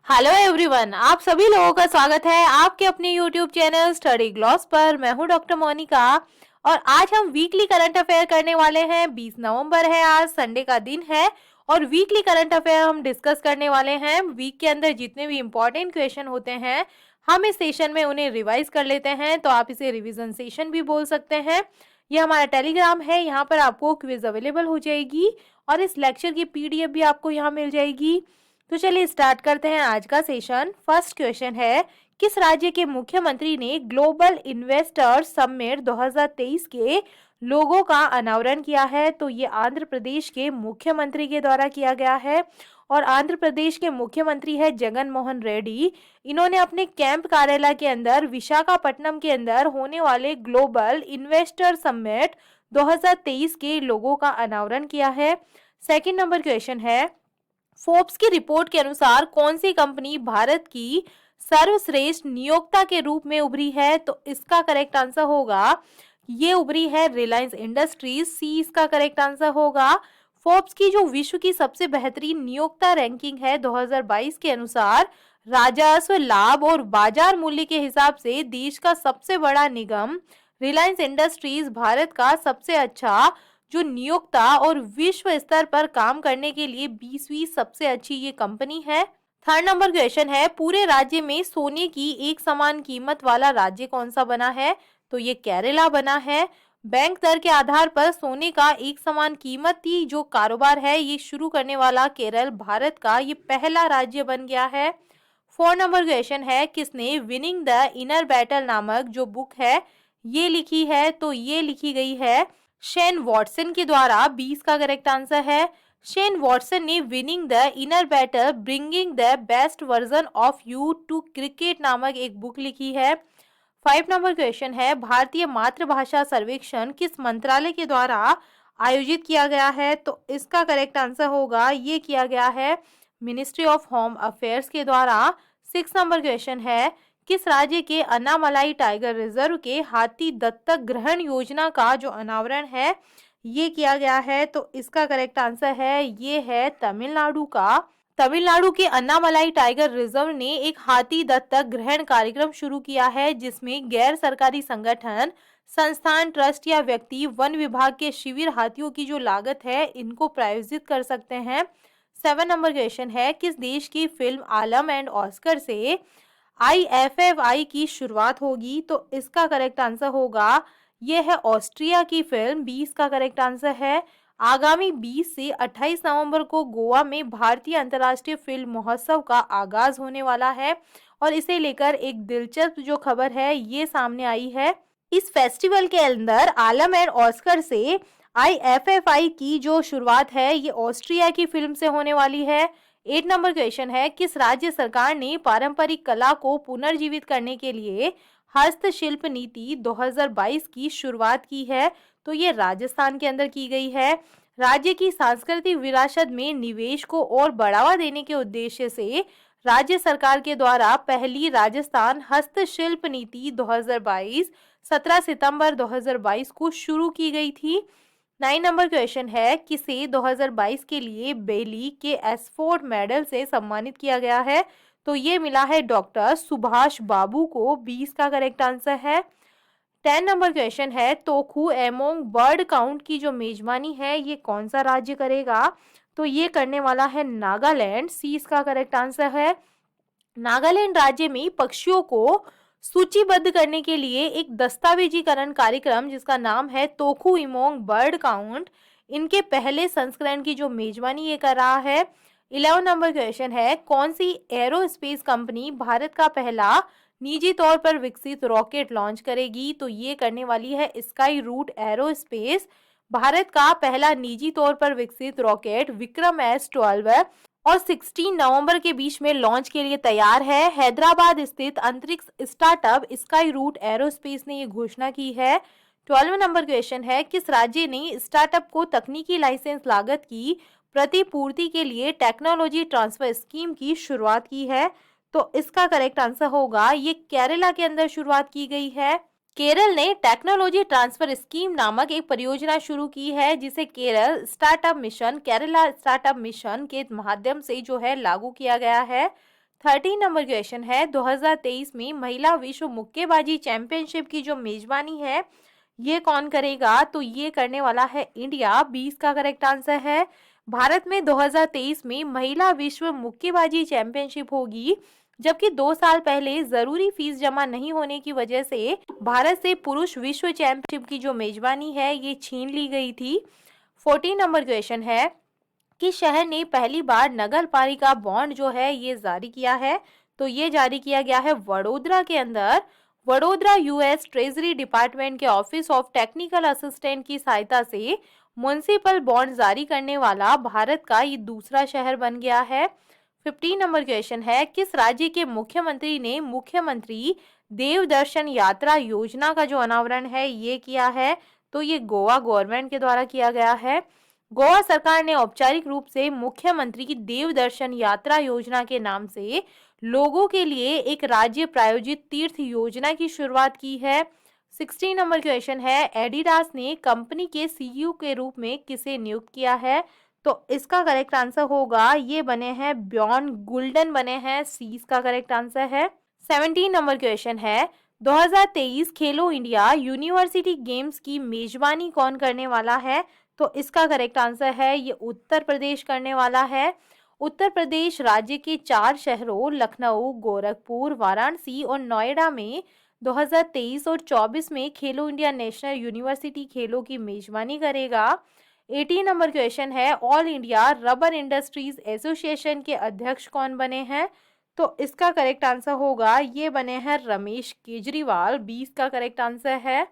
Hello everyone, आप सभी लोगों का स्वागत है आपके अपने यूट्यूब चैनल स्टडी ग्लॉस पर। मैं हूं डॉक्टर मोनिका और आज हम वीकली करंट अफेयर करने वाले हैं। 20 नवंबर है, आज संडे का दिन है और वीकली करंट अफेयर हम डिस्कस करने वाले हैं। वीक के अंदर जितने भी इंपॉर्टेंट क्वेश्चन होते हैं हम इस सेशन में उन्हें रिवाइज कर लेते हैं, तो आप इसे रिवीजन सेशन भी बोल सकते हैं। ये हमारा टेलीग्राम है, यहाँ पर आपको क्विज अवेलेबल हो जाएगी और इस लेक्चर की पीडीएफ भी आपको यहाँ मिल जाएगी। तो चलिए स्टार्ट करते हैं आज का सेशन। फर्स्ट क्वेश्चन है, किस राज्य के मुख्यमंत्री ने ग्लोबल इन्वेस्टर समिट 2023 के लोगो का अनावरण किया है? तो ये आंध्र प्रदेश के मुख्यमंत्री के द्वारा किया गया है और आंध्र प्रदेश के मुख्यमंत्री है जगन मोहन रेड्डी। इन्होंने अपने कैंप कार्यालय के अंदर विशाखापट्टनम के अंदर होने वाले ग्लोबल इन्वेस्टर समिट 2023 के लोगो का अनावरण किया है। सेकंड नंबर क्वेश्चन है, फोर्ब्स की रिपोर्ट के अनुसार कौन सी कंपनी भारत की सर्वश्रेष्ठ नियोक्ता के रूप में उभरी है? तो इसका करेक्ट आंसर होगा, ये उभरी है रिलायंस इंडस्ट्रीज। सी इसका करेक्ट आंसर होगा। फोर्ब्स की जो विश्व की सबसे बेहतरीन नियोक्ता रैंकिंग है 2022 के अनुसार राजस्व, लाभ और बाजार मूल्य के हिसाब से देश का सबसे बड़ा निगम रिलायंस इंडस्ट्रीज भारत का सबसे अच्छा जो नियोक्ता और विश्व स्तर पर काम करने के लिए 20वीं सबसे अच्छी ये कंपनी है। थर्ड नंबर क्वेश्चन है, पूरे राज्य में सोने की एक समान कीमत वाला राज्य कौन सा बना है? तो ये केरला बना है। बैंक दर के आधार पर सोने का एक समान कीमती जो कारोबार है ये शुरू करने वाला केरल भारत का ये पहला राज्य बन गया है। फोर नंबर क्वेश्चन है, किसने विनिंग द इनर बैटल नामक जो बुक है ये लिखी है? तो ये लिखी गई है शेन वॉटसन के द्वारा। 20 का करेक्ट आंसर है। शेन वॉटसन ने winning the inner battle bringing the best version of you to cricket नामक एक बुक लिखी है। 5 नंबर क्वेश्चन है, भारतीय मातृभाषा सर्वेक्षण किस मंत्रालय के द्वारा आयोजित किया गया है? तो इसका करेक्ट आंसर होगा, ये किया गया है मिनिस्ट्री ऑफ होम अफेयर्स के द्वारा। 6 नंबर क्वेश्चन है, किस राज्य के अन्नामलाई टाइगर रिजर्व के हाथी दत्तक ग्रहण योजना का जो अनावरण है ये किया गया है? तो इसका करेक्ट आंसर है, ये है तमिलनाडु का। तमिलनाडु के अन्नामलाई टाइगर रिजर्व ने एक हाथी दत्तक ग्रहण कार्यक्रम शुरू किया है जिसमें गैर सरकारी संगठन, संस्थान, ट्रस्ट या व्यक्ति वन विभाग के शिविर हाथियों की जो लागत है इनको प्रायोजित कर सकते हैं। 7 नंबर क्वेश्चन है, किस देश की फिल्म आलम एंड ऑस्कर से IFFI की शुरुआत होगी? तो इसका करेक्ट आंसर होगा, यह है ऑस्ट्रिया की फिल्म। 20 का करेक्ट आंसर है। आगामी 20 से 28 नवंबर को गोवा में भारतीय अंतर्राष्ट्रीय फिल्म महोत्सव का आगाज होने वाला है और इसे लेकर एक दिलचस्प जो खबर है ये सामने आई है। इस फेस्टिवल के अंदर आलम एंड ऑस्कर से IFFI की जो शुरुआत है ये ऑस्ट्रिया की फिल्म से होने वाली है। 8 नंबर क्वेश्चन है, किस राज्य सरकार ने पारंपरिक कला को पुनर्जीवित करने के लिए हस्तशिल्प नीति 2022 की शुरुआत की है? तो ये राजस्थान के अंदर की गई है। राज्य की सांस्कृतिक विरासत में निवेश को और बढ़ावा देने के उद्देश्य से राज्य सरकार के द्वारा पहली राजस्थान हस्तशिल्प नीति 2022 17 सितंबर 2022 को शुरू की गई थी। 9 नंबर क्वेश्चन है, किसे 2022 के लिए बेली के एसफोर्ड मेडल से सम्मानित किया गया है? तो ये मिला है डॉक्टर सुभाष बाबू को। 20 का करेक्ट आंसर है। 10 नंबर क्वेश्चन है, तोखु एमोंग बर्ड काउंट की जो मेजबानी है ये कौन सा राज्य करेगा? तो ये करने वाला है नागालैंड। सी इसका करेक्ट आंसर है। नागालैंड राज्य में पक्षियों को सूचीबद्ध करने के लिए एक दस्तावेजीकरण कार्यक्रम जिसका नाम है तोखु इमोंग बर्ड काउंट, इनके पहले संस्करण की जो मेजबानी ये कर रहा है। 11 नंबर क्वेश्चन है, कौन सी एरोस्पेस कंपनी भारत का पहला निजी तौर पर विकसित रॉकेट लॉन्च करेगी? तो ये करने वाली है स्काई रूट एरोस्पेस। भारत का पहला निजी तौर पर विकसित रॉकेट विक्रम S-12 और 16 नवंबर के बीच में लॉन्च के लिए तैयार है। हैदराबाद स्थित अंतरिक्ष स्टार्टअप स्काई रूट एरोस्पेस ने ये घोषणा की है। 12 नंबर क्वेश्चन है, किस राज्य ने स्टार्टअप को तकनीकी लाइसेंस लागत की प्रतिपूर्ति के लिए टेक्नोलॉजी ट्रांसफर स्कीम की शुरुआत की है? तो इसका करेक्ट आंसर होगा, ये केरला के अंदर शुरुआत की गई है। केरल ने टेक्नोलॉजी ट्रांसफर स्कीम नामक एक परियोजना शुरू की है जिसे केरला स्टार्टअप मिशन के माध्यम से जो है लागू किया गया है। 13 नंबर क्वेश्चन है, 2023 में महिला विश्व मुक्केबाजी चैंपियनशिप की जो मेजबानी है ये कौन करेगा? तो ये करने वाला है इंडिया। 20 का करेक्ट आंसर है। भारत में 2023 में महिला विश्व मुक्केबाजी चैंपियनशिप होगी, जबकि 2 साल पहले जरूरी फीस जमा नहीं होने की वजह से भारत से पुरुष विश्व चैंपियनशिप की जो मेजबानी है ये छीन ली गई थी। 14 नंबर क्वेश्चन है कि शहर ने पहली बार नगर पालिका बॉन्ड जो है ये जारी किया है, तो ये जारी किया गया है वडोदरा के अंदर। वडोदरा यूएस ट्रेजरी डिपार्टमेंट के ऑफिस ऑफ टेक्निकल असिस्टेंट की सहायता से म्युनिसिपल बॉन्ड जारी करने वाला भारत का ये दूसरा शहर बन गया है। 15 नंबर क्वेश्चन है, किस राज्य के मुख्यमंत्री ने मुख्यमंत्री देवदर्शन यात्रा योजना का जो अनावरण है ये किया है? तो ये गोवा गवर्नमेंट के द्वारा किया गया है। गोवा सरकार ने औपचारिक रूप से मुख्यमंत्री की देवदर्शन यात्रा योजना के नाम से लोगों के लिए एक राज्य प्रायोजित तीर्थ योजना की शुरुआत की है। 16 नंबर क्वेश्चन है, एडिडास ने कंपनी के सीईओ के रूप में किसे नियुक्त किया है? तो इसका करेक्ट आंसर होगा, ये बने हैं ब्यॉन गुल्डन बने हैं। सी इसका करेक्ट आंसर है। 17 नंबर क्वेश्चन है, 2023 खेलो इंडिया यूनिवर्सिटी गेम्स की मेजबानी कौन करने वाला है? तो इसका करेक्ट आंसर है ये उत्तर प्रदेश करने वाला है। उत्तर प्रदेश राज्य के 4 शहरों लखनऊ, गोरखपुर, वाराणसी और नोएडा में 2023 और 24 में खेलो इंडिया नेशनल यूनिवर्सिटी खेलों की मेजबानी करेगा। 18 नंबर क्वेश्चन है, all India rubber industries association के अध्यक्ष कौन बने हैं? तो इसका करेक्ट आंसर होगा, ये बने हैं रमेश केजरीवाल। 20 का करेक्ट आंसर है।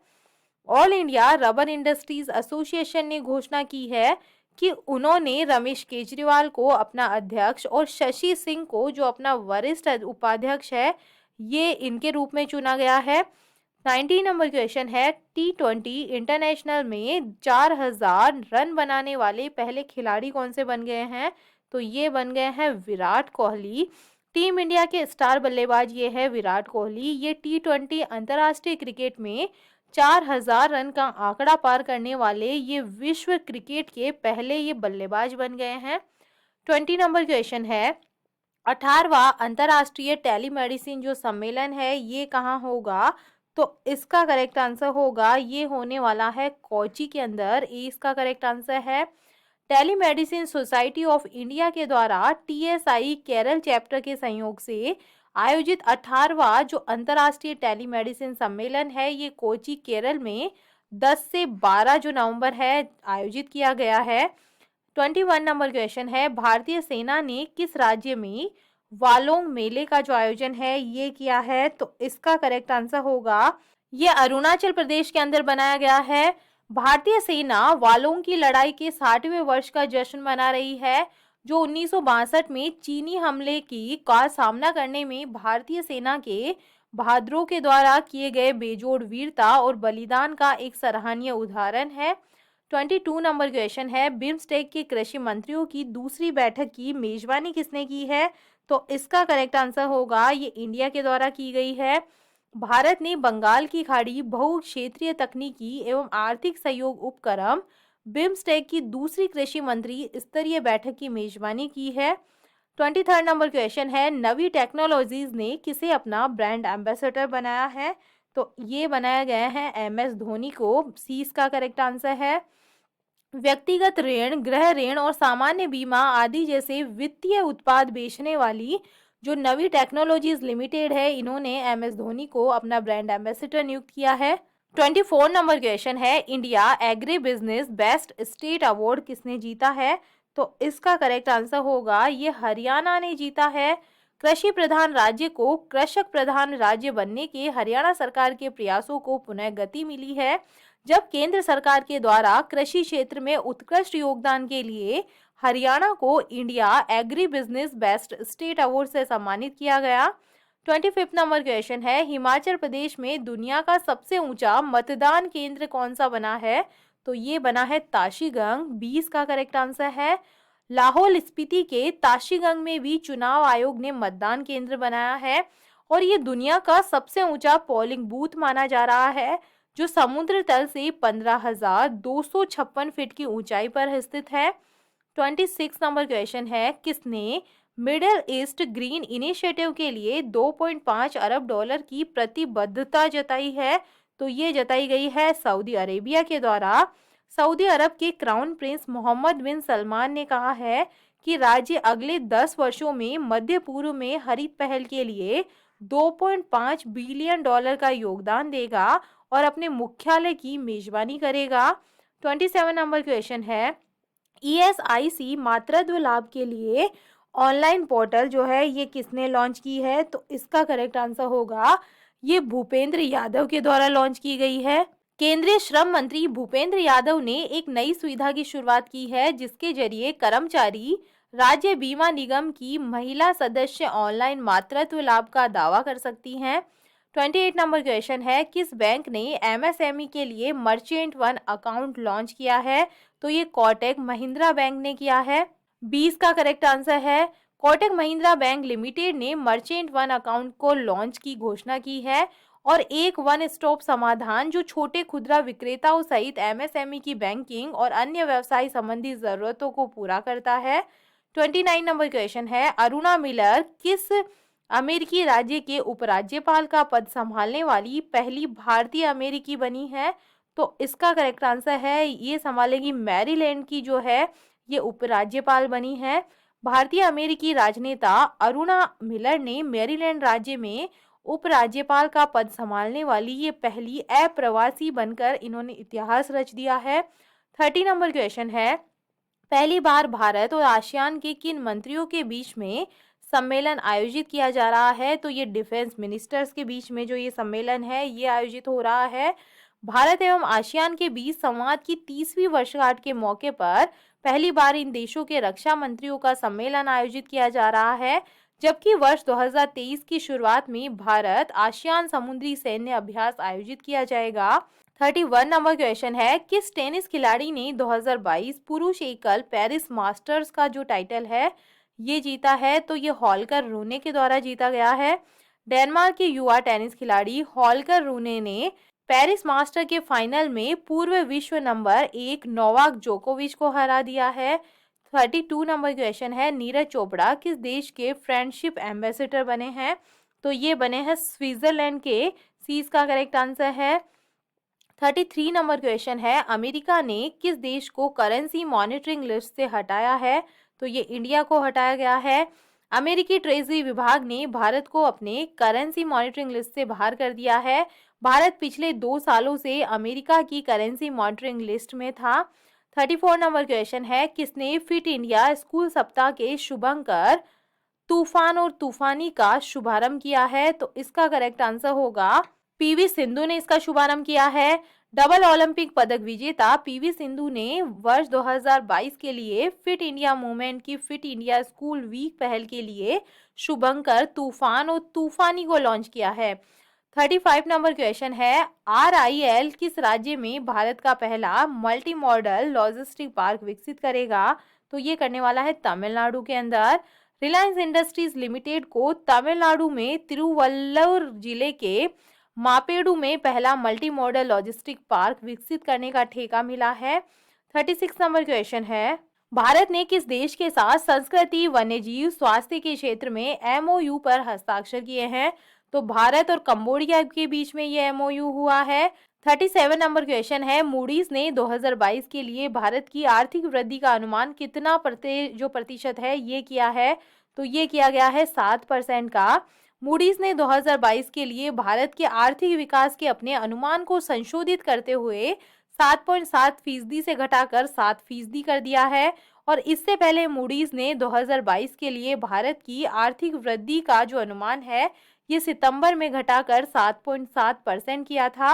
All India rubber industries association ने घोषणा की है कि उन्होंने रमेश केजरीवाल को अपना अध्यक्ष और शशि सिंह को जो अपना वरिष्ठ उपाध्यक्ष है ये इनके रूप में चुना गया है। 19 नंबर क्वेश्चन है, T20 इंटरनेशनल में 4000 रन बनाने वाले पहले खिलाड़ी कौन से बन गए हैं? तो ये बन गए हैं विराट कोहली। टीम इंडिया के स्टार बल्लेबाज ये है विराट कोहली। ये T20 अंतर्राष्ट्रीय क्रिकेट में 4000 रन का आंकड़ा पार करने वाले ये विश्व क्रिकेट के पहले ये बल्लेबाज बन गए हैं। 20 नंबर क्वेश्चन है, 18वां अंतर्राष्ट्रीय टेलीमेडिसिन जो सम्मेलन है ये कहाँ होगा? तो इसका करेक्ट आंसर होगा, ये होने वाला है कोची के अंदर। ए इसका करेक्ट आंसर है। टेलीमेडिसिन सोसाइटी ऑफ इंडिया के द्वारा TSI केरल चैप्टर के सहयोग से आयोजित 18वां जो अंतर्राष्ट्रीय टेलीमेडिसिन सम्मेलन है ये कोची केरल में 10 से 12 जो नवंबर है आयोजित किया गया है। 21 नंबर क्वेश्चन है, भारतीय सेना ने किस राज्य में वालोंग मेले का जो आयोजन है ये किया है? तो इसका करेक्ट आंसर होगा, ये अरुणाचल प्रदेश के अंदर बनाया गया है। भारतीय सेना वालोंग की लड़ाई के 60वें वर्ष का जश्न मना रही है, जो 1962 में चीनी हमले का सामना करने में भारतीय सेना के बहादुरों के द्वारा किए गए बेजोड़ वीरता और बलिदान का एक सराहनीय उदाहरण है। 22 नंबर क्वेश्चन है, बिम्स्टेक के कृषि मंत्रियों की दूसरी बैठक की मेजबानी किसने की है? तो इसका करेक्ट आंसर होगा, ये इंडिया के द्वारा की गई है। भारत ने बंगाल की खाड़ी बहुक्षेत्रीय तकनीकी एवं आर्थिक सहयोग उपक्रम बिम्स्टेक की दूसरी कृषि मंत्री स्तरीय बैठक की मेजबानी की है। 23 नंबर क्वेश्चन है, नवी टेक्नोलॉजीज ने किसे अपना ब्रांड एम्बेसडर बनाया है? तो ये बनाया गया है MS धोनी को। सी इसका करेक्ट आंसर है। व्यक्तिगत ऋण, गृह ऋण और सामान्य बीमा आदि जैसे वित्तीय उत्पाद बेचने वाली जो नवी टेक्नोलॉजीज लिमिटेड है इन्होंने MS धोनी को अपना ब्रांड एम्बेसडर नियुक्त किया है। 24 नंबर क्वेश्चन है, India agri business best state award किसने जीता है? तो इसका करेक्ट आंसर होगा, ये हरियाणा ने जीता है। कृषि प्रधान राज्य को कृषक प्रधान राज्य बनने के हरियाणा सरकार के प्रयासों को पुनः गति मिली है, जब केंद्र सरकार के द्वारा कृषि क्षेत्र में उत्कृष्ट योगदान के लिए हरियाणा को India agri business best state award से सम्मानित किया गया। 25 नंबर क्वेश्चन है, हिमाचल प्रदेश में दुनिया का सबसे ऊंचा मतदान केंद्र कौन सा बना है? तो ये बना है ताशीगंग। 20 का करेक्ट आंसर है। लाहौल स्पीति के ताशीगंग में भी चुनाव आयोग ने मतदान केंद्र बनाया है और ये दुनिया का सबसे ऊंचा पोलिंग बूथ माना जा रहा है, जो समुद्र तल से 15,256 फीट की ऊंचाई पर स्थित है। 26 नंबर क्वेश्चन है, किसने मिडिल ईस्ट ग्रीन इनिशिएटिव के लिए 2.5 अरब डॉलर की प्रतिबद्धता जताई है। तो ये जताई गई है सऊदी अरेबिया के द्वारा। सऊदी अरब के क्राउन प्रिंस मोहम्मद बिन सलमान ने कहा है कि राज्य अगले 10 वर्षों में मध्य पूर्व में हरित पहल के लिए 2.5 बिलियन डॉलर का योगदान देगा और अपने मुख्यालय की मेजबानी करेगा। 27 नंबर क्वेश्चन है, ईएसआईसी मातृत्व लाभ के लिए ऑनलाइन पोर्टल जो है ये किसने लॉन्च की है? तो इसका करेक्ट आंसर होगा ये भूपेंद्र यादव के द्वारा लॉन्च की गई है। केंद्रीय श्रम मंत्री भूपेंद्र यादव ने एक नई सुविधा की शुरुआत की है जिसके जरिए कर्मचारी राज्य बीमा निगम की महिला सदस्य ऑनलाइन मातृत्व लाभ का दावा कर सकती हैं। 28 नंबर क्वेश्चन है, किस बैंक ने एमएसएमई के लिए मर्चेंट वन अकाउंट लॉन्च किया है? तो ये कोटक महिंद्रा बैंक ने किया है। 20 का करेक्ट आंसर है, कोटक महिंद्रा बैंक लिमिटेड ने मर्चेंट वन अकाउंट को लॉन्च की घोषणा की है और एक वन स्टॉप समाधान जो छोटे खुदरा विक्रेताओं सहित एमएसएमई की बैंकिंग और अन्य व्यवसाय संबंधी जरूरतों को पूरा करता है। 29 नंबर क्वेश्चन है, अरुणा मिलर किस अमेरिकी राज्य के उपराज्यपाल का पद संभालने वाली पहली भारतीय अमेरिकी बनी है? तो इसका करेक्ट आंसर है ये संभालेगी मैरीलैंड की जो है ये उपराज्यपाल बनी है। भारतीय अमेरिकी राजनेता अरुणा मिलर ने मैरीलैंड राज्य में उपराज्यपाल का पद संभालने वाली ये पहली अप्रवासी बनकर इन्होंने इतिहास रच दिया है। 30 नंबर क्वेश्चन है, पहली बार भारत और आसियान के किन मंत्रियों के बीच में सम्मेलन आयोजित किया जा रहा है? तो ये डिफेंस मिनिस्टर्स के बीच में जो ये सम्मेलन है ये आयोजित हो रहा है। भारत एवं आसियान के बीच संवाद की 30वीं वर्षगांठ के मौके पर पहली बार इन देशों के रक्षा मंत्रियों का सम्मेलन आयोजित किया जा रहा है, जबकि वर्ष 2023 की शुरुआत में भारत आसियान समुद्री सैन्य अभ्यास आयोजित किया जाएगा। 31 नंबर क्वेश्चन है, किस टेनिस खिलाड़ी ने 2022 पुरुष एकल पेरिस मास्टर्स का जो टाइटल है ये जीता है? तो ये हॉलकर रूने के द्वारा जीता गया है। डेनमार्क के युवा टेनिस खिलाड़ी हॉलकर रूने ने पेरिस मास्टर के फाइनल में पूर्व विश्व नंबर 1 नोवाक जोकोविच को हरा दिया है। 32 नंबर क्वेश्चन है, नीरज चोपड़ा किस देश के फ्रेंडशिप एम्बेसडर बने हैं? तो ये बने हैं स्विट्जरलैंड के। सी इसका करेक्ट आंसर है। 33 नंबर क्वेश्चन है, अमेरिका ने किस देश को करेंसी मॉनिटरिंग लिस्ट से हटाया है? तो ये इंडिया को हटाया गया है। अमेरिकी ट्रेजरी विभाग ने भारत को अपने करेंसी मॉनिटरिंग लिस्ट से बाहर कर दिया है। भारत पिछले 2 सालों से अमेरिका की करेंसी मॉनिटरिंग लिस्ट में था। 34 नंबर क्वेश्चन है, किसने फिट इंडिया स्कूल सप्ताह के शुभंकर तूफान और तूफानी का शुभारंभ किया है? तो इसका करेक्ट आंसर होगा पीवी सिंधु ने इसका शुभारंभ किया है। डबल ओलंपिक पदक विजेता पीवी सिंधु ने वर्ष 2022 के लिए फिट इंडिया मूवमेंट की फिट इंडिया स्कूल वीक पहल के लिए शुभंकर तूफान और तूफानी को लॉन्च किया है। 35 नंबर क्वेश्चन है, RIL किस राज्य में भारत का पहला मल्टी मॉडल लॉजिस्टिक पार्क विकसित करेगा? तो ये करने वाला है तमिलनाडु के अंदर। रिलायंस इंडस्ट्रीज लिमिटेड को तमिलनाडु में तिरुवल्लुवर जिले के मापेडू में पहला मल्टी मॉडल लॉजिस्टिक पार्क विकसित करने का ठेका मिला है। 36 नंबर क्वेश्चन है, भारत ने किस देश के साथ संस्कृति वन्यजीव स्वास्थ्य के क्षेत्र में MOU पर हस्ताक्षर किए हैं? तो भारत और कंबोडिया के बीच में ये MOU हुआ है। 37 नंबर क्वेश्चन है, मूडीज ने 2022 के लिए भारत की आर्थिक वृद्धि का अनुमान कितना प्रतिशत है ये किया है? तो ये किया गया है 7% का। मूडीज ने 2022 के लिए भारत के आर्थिक विकास के अपने अनुमान को संशोधित करते हुए 7.7% से घटाकर 7% कर दिया है और इससे पहले मूडीज ने 2022 के लिए भारत की आर्थिक वृद्धि का जो अनुमान है ये सितंबर में घटाकर 7.7% किया था।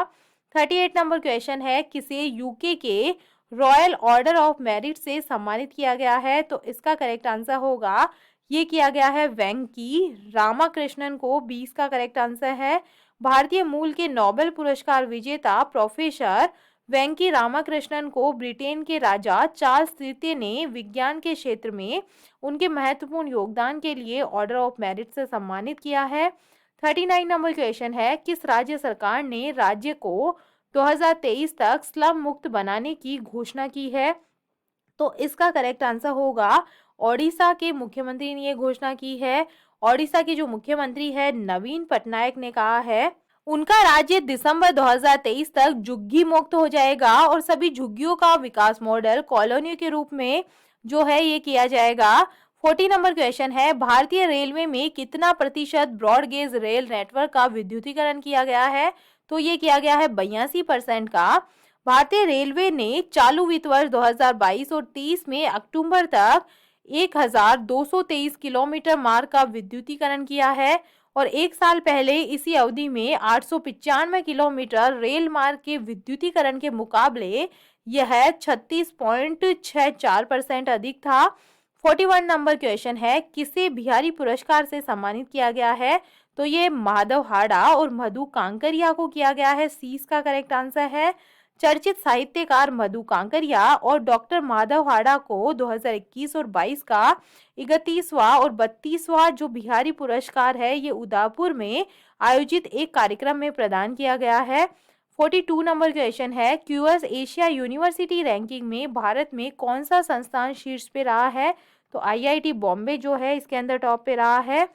38 नंबर क्वेश्चन है, किसे यूके के रॉयल ऑर्डर ऑफ मेरिट से सम्मानित किया गया है? तो इसका करेक्ट आंसर होगा ये किया गया है वेंकी रामाकृष्णन को। 20 का करेक्ट आंसर है। भारतीय मूल के नोबेल पुरस्कार विजेता प्रोफेसर वेंकी रामाकृष्णन को ब्रिटेन के राजा चार्ल्स तृतीय ने विज्ञान के क्षेत्र में उनके महत्वपूर्ण योगदान के लिए ऑर्डर ऑफ मेरिट से सम्मानित किया है। 39 नंबर क्वेश्चन है, किस राज्य सरकार ने राज्य को 2023 तक स्लम मुक्त बनाने की घोषणा की है? तो इसका करेक्ट आंसर होगा ओडिशा के मुख्यमंत्री ने ये घोषणा की है। ओडिशा के जो मुख्यमंत्री है नवीन पटनायक ने कहा है उनका राज्य दिसंबर 2023 तक झुग्गी मुक्त हो जाएगा और सभी झुग्गियों का विकास मॉडल कॉलोनियों के रूप में जो है ये किया जाएगा। 40 नंबर क्वेश्चन है भारतीय रेलवे में कितना प्रतिशत ब्रॉड गेज रेल नेटवर्क का विद्युतीकरण किया गया है? तो ये किया गया है 82% का। भारतीय रेलवे ने चालू वित्त वर्ष 2022 और 30 में अक्टूबर तक 1223 किलोमीटर मार्ग का विद्युतीकरण किया है और एक साल पहले इसी अवधि में 895 किलोमीटर रेल मार्ग के विद्युतीकरण के मुकाबले यह 36.64% अधिक था। 41 नंबर क्वेश्चन है किसे बिहारी पुरस्कार से सम्मानित किया गया है? तो ये माधव हाड़ा और मधु कांकरिया को किया गया है। सी इसका करेक्ट आंसर है। चर्चित साहित्यकार मधु कांकरिया और डॉक्टर माधव हाड़ा को 2021 और 22 का 31वां और 32वां जो बिहारी पुरस्कार है ये उदयपुर में आयोजित एक कार्यक्रम में प्रदान किया गया है। 42 नंबर क्वेश्चन है क्यूएस एशिया यूनिवर्सिटी रैंकिंग में भारत में कौन सा संस्थान शीर्ष पे रहा है? तो आईआईटी बॉम्बे जो है इसके अंदर टॉप पे रहा है।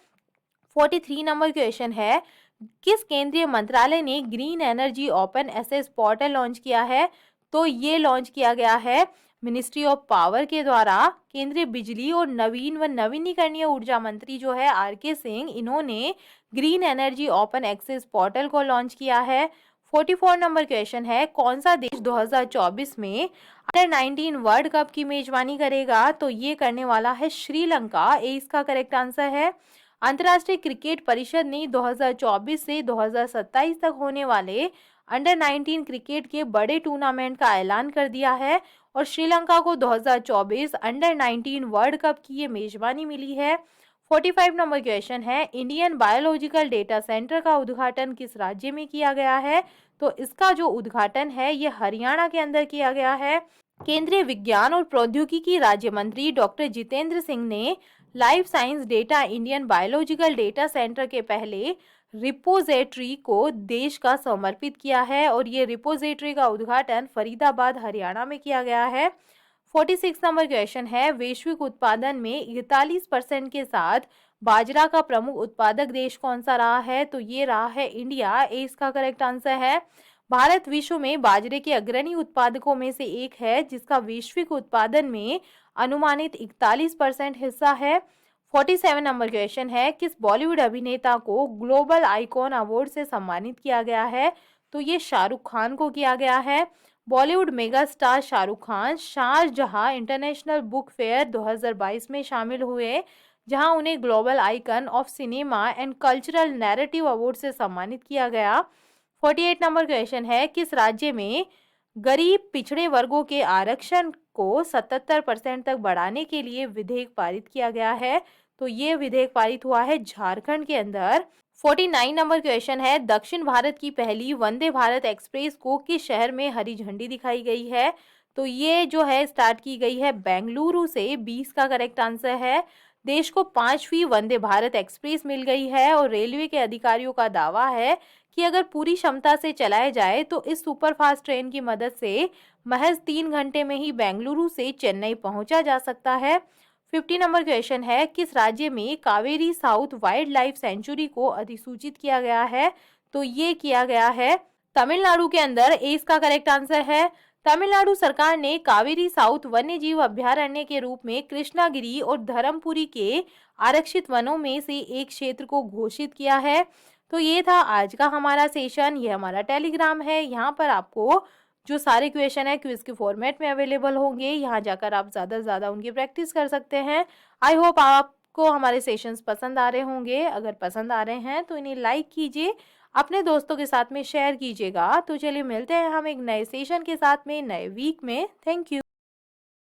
43 नंबर क्वेश्चन है किस केंद्रीय मंत्रालय ने green energy open access portal launch किया है? तो ये लॉन्च किया गया है मिनिस्ट्री ऑफ पावर के द्वारा। केंद्रीय बिजली और नवीन व नवीनीकरणीय ऊर्जा मंत्री जो है आर.के. सिंह, इन्होंने green energy open access portal को लॉन्च किया है। 44 नंबर क्वेश्चन है कौन सा देश 2024 में अंडर 19 वर्ल्ड कप की मेजबानी करेगा? तो ये करने वाला है श्रीलंका। ए इसका करेक्ट आंसर है। अंतर्राष्ट्रीय क्रिकेट परिषद ने 2024 से 2027 तक होने वाले अंडर 19 क्रिकेट के बड़े टूर्नामेंट का ऐलान कर दिया है और श्रीलंका को 2024 अंडर 19 वर्ल्ड कप की ये मेजबानी मिली है। 45 नंबर क्वेश्चन है इंडियन बायोलॉजिकल डेटा सेंटर का उद्घाटन किस राज्य में किया गया है? तो इसका जो उद्घाटन है ये हरियाणा के अंदर किया गया है। केंद्रीय विज्ञान और प्रौद्योगिकी राज्य मंत्री डॉक्टर जितेंद्र सिंह ने life science data Indian biological data centre के पहले रिपोजिटरी को देश का समर्पित किया है और ये रिपोजिटरी का उद्घाटन फरीदाबाद हरियाणा में किया गया है। 46 नंबर क्वेश्चन है वैश्विक उत्पादन में 41% के साथ बाजरा का प्रमुख उत्पादक देश कौन सा रहा है? तो ये रहा है इंडिया। ए इसका करेक्ट आंसर है। भारत विश्व में बाजरे के अग्रणी उत्पादकों में से एक है जिसका वैश्विक उत्पादन में अनुमानित 41% हिस्सा है। 47 नंबर क्वेश्चन है किस बॉलीवुड अभिनेता को ग्लोबल आइकॉन अवार्ड से सम्मानित किया गया है? तो ये शाहरुख खान को किया गया है। Bollywood mega star Shahrukh Khan शारजहां international book fair 2022 में शामिल हुए जहां उन्हें global icon of cinema and cultural narrative award से सम्मानित किया गया। 48 नंबर क्वेश्चन है किस राज्य में गरीब पिछड़े वर्गों के आरक्षण को 77% तक बढ़ाने के लिए विधेयक पारित किया गया है? तो ये विधेयक पारित हुआ है झारखंड के अंदर। 49 नंबर क्वेश्चन है दक्षिण भारत की पहली वंदे भारत एक्सप्रेस को किस शहर में हरी झंडी दिखाई गई है? तो ये जो है स्टार्ट की गई है बेंगलुरु से। 20 का करेक्ट आंसर है। देश को 5वीं वंदे भारत एक्सप्रेस मिल गई है और रेलवे के अधिकारियों का दावा है कि अगर पूरी क्षमता से चलाए जाए तो इस सुपरफास्ट ट्रेन की मदद से महज 3 घंटे में ही बेंगलुरु से चेन्नई पहुंचा जा सकता है। 50 नंबर क्वेश्चन है किस राज्य में Kaveri south wild life sanctuary को अधिसूचित किया गया है? तो ये किया गया है तमिलनाडु के अंदर। ए इसका करेक्ट आंसर है। तमिलनाडु सरकार ने कावेरी साउथ वन्य जीव अभ्यारण्य के रूप में कृष्णागिरी और धर्मपुरी के आरक्षित वनों में से एक क्षेत्र को घोषित किया है। तो ये था आज का हमारा सेशन। ये हमारा टेलीग्राम है, यहाँ पर आपको जो सारे क्वेश्चन है क्विज के फॉर्मेट में अवेलेबल होंगे। यहाँ जाकर आप ज़्यादा से ज़्यादा उनकी प्रैक्टिस कर सकते हैं। आई होप आपको हमारे सेशंस पसंद आ रहे होंगे। अगर पसंद आ रहे हैं तो इन्हें लाइक कीजिए, अपने दोस्तों के साथ में शेयर कीजिएगा। तो चलिए मिलते हैं हम एक नए सेशन के साथ में नए वीक में। Thank you.